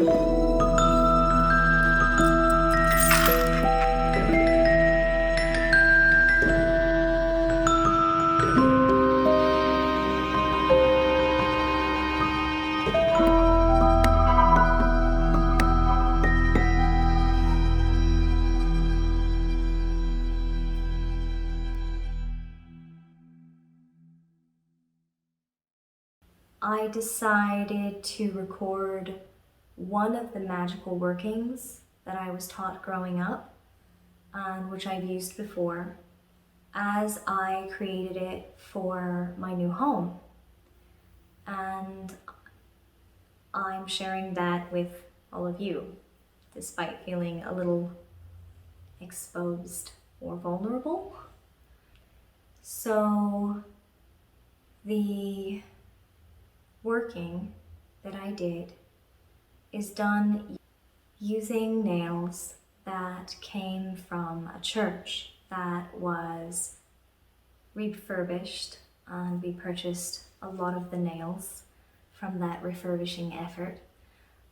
I decided to record one of the magical workings that I was taught growing up and which I've used before as I created it for my new home. And I'm sharing that with all of you, despite feeling a little exposed or vulnerable. So the working that I did is done using nails that came from a church that was refurbished, and we purchased a lot of the nails from that refurbishing effort,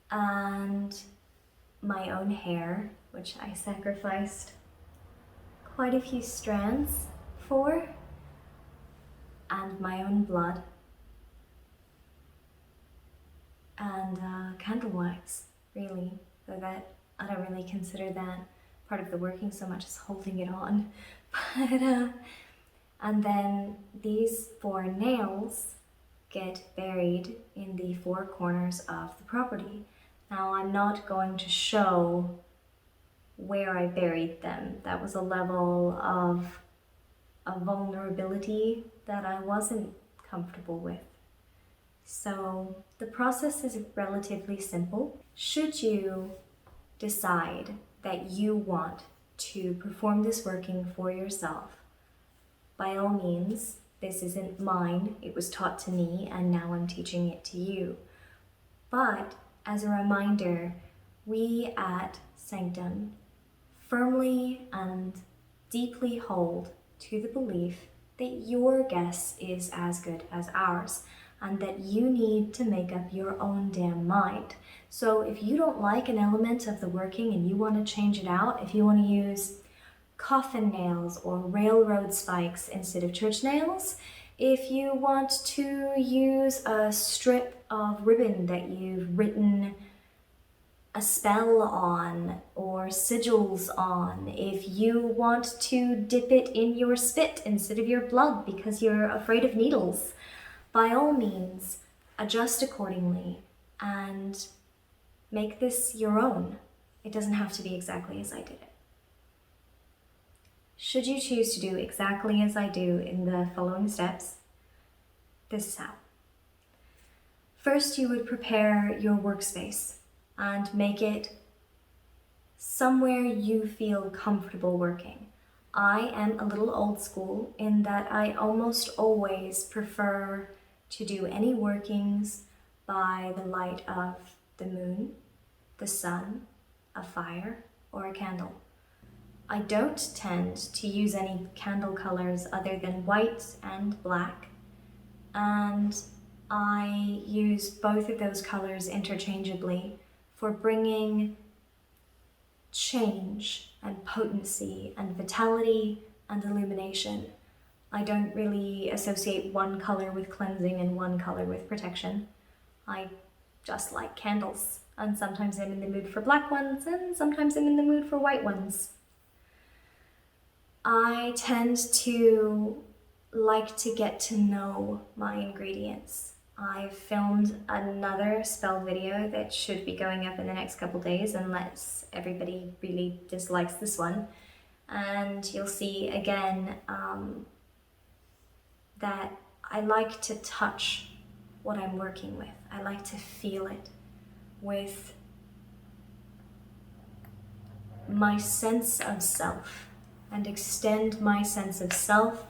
and my own hair, which I sacrificed quite a few strands for, and my own blood, and candle wax, really, so that I don't really consider that part of the working so much as holding it on. But and then these 4 nails get buried in the 4 corners of the property. Now I'm not going to show where I buried them. That was a level of a vulnerability that I wasn't comfortable with. So the process is relatively simple. Should you decide that you want to perform this working for yourself, by all means, this isn't mine, it was taught to me and now I'm teaching it to you. But as a reminder, we at Sanctum firmly and deeply hold to the belief that your guess is as good as ours, and that you need to make up your own damn mind. So if you don't like an element of the working and you want to change it out, if you want to use coffin nails or railroad spikes instead of church nails, if you want to use a strip of ribbon that you've written a spell on or sigils on, if you want to dip it in your spit instead of your blood because you're afraid of needles, by all means, adjust accordingly and make this your own. It doesn't have to be exactly as I did it. Should you choose to do exactly as I do in the following steps, this is how. First, you would prepare your workspace and make it somewhere you feel comfortable working. I am a little old school in that I almost always prefer to do any workings by the light of the moon, the sun, a fire, or a candle. I don't tend to use any candle colors other than white and black, and I use both of those colors interchangeably for bringing change and potency and vitality and illumination. I don't really associate one color with cleansing and one color with protection. I just like candles, and sometimes I'm in the mood for black ones and sometimes I'm in the mood for white ones. I tend to like to get to know my ingredients. I've filmed another spell video that should be going up in the next couple days unless everybody really dislikes this one. And you'll see again that I like to touch what I'm working with. I like to feel it with my sense of self and extend my sense of self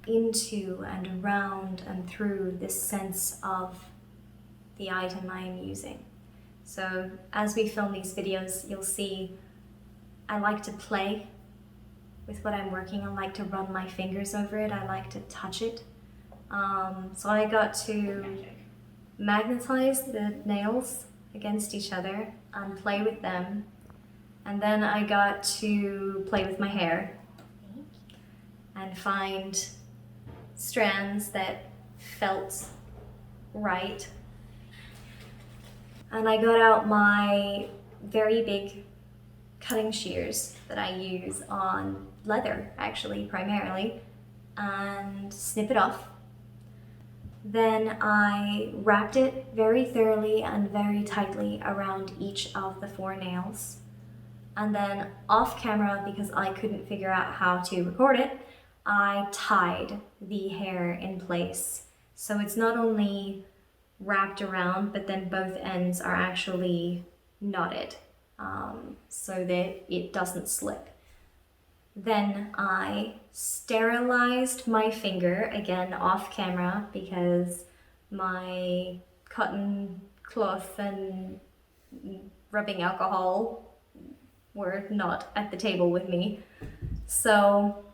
into and around and through this sense of the item I am using. So as we film these videos, you'll see I like to play with what I'm working. I like to run my fingers over it. I like to touch it. So I got to magnetize the nails against each other and play with them. And then I got to play with my hair and find strands that felt right. And I got out my very big cutting shears that I use on leather, actually, primarily, and snip it off. Then I wrapped it very thoroughly and very tightly around each of the 4 nails. And then off camera, because I couldn't figure out how to record it, I tied the hair in place. So it's not only wrapped around, but then both ends are actually knotted so that it doesn't slip. Then I sterilized my finger, again off camera, because my cotton cloth and rubbing alcohol were not at the table with me. So,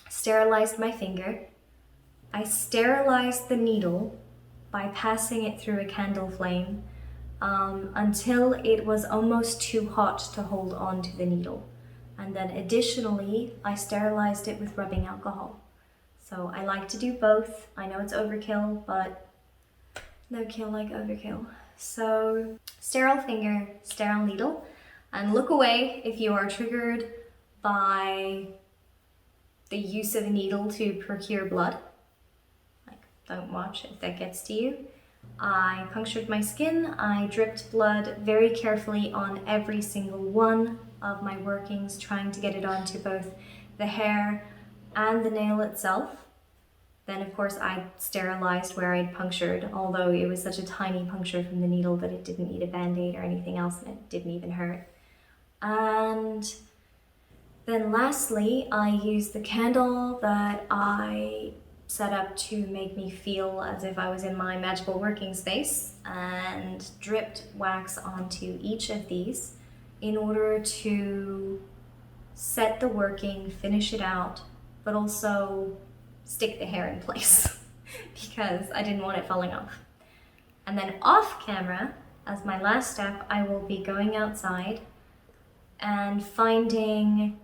sterilized my finger. I sterilized the needle by passing it through a candle flame until it was almost too hot to hold on to the needle. And then additionally, I sterilized it with rubbing alcohol. So I like to do both. I know it's overkill, but no kill like overkill. So sterile finger, sterile needle, and look away if you are triggered by the use of a needle to procure blood. Like, don't watch if that gets to you. I punctured my skin. I dripped blood very carefully on every single one of my workings, trying to get it onto both the hair and the nail itself. Then of course I sterilized where I'd punctured, although it was such a tiny puncture from the needle that it didn't need a band-aid or anything else, and it didn't even hurt. And then lastly, I used the candle that I set up to make me feel as if I was in my magical working space, and dripped wax onto each of these in order to set the working, finish it out, but also stick the hair in place because I didn't want it falling off. And then off camera, as my last step, I will be going outside and finding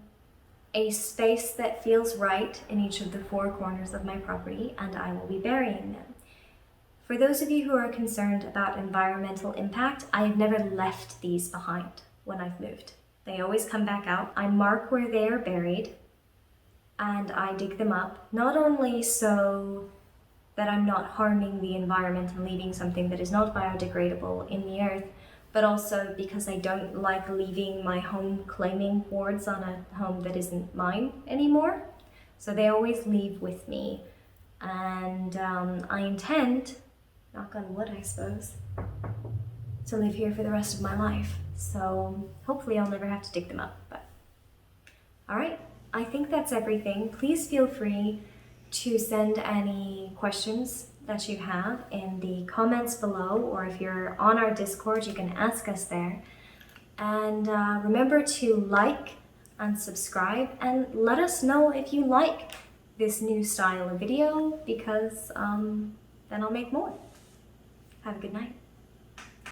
a space that feels right in each of the 4 corners of my property, and I will be burying them. For those of you who are concerned about environmental impact, I have never left these behind when I've moved. They always come back out. I mark where they are buried and I dig them up, not only so that I'm not harming the environment and leaving something that is not biodegradable in the earth, but also because I don't like leaving my home claiming wards on a home that isn't mine anymore. So they always leave with me. And I intend, knock on wood I suppose, to live here for the rest of my life. So hopefully I'll never have to dig them up. But all right, I think that's everything. Please feel free to send any questions that you have in the comments below, or if you're on our Discord, you can ask us there. And remember to like and subscribe, and let us know if you like this new style of video, because then I'll make more. Have a good night.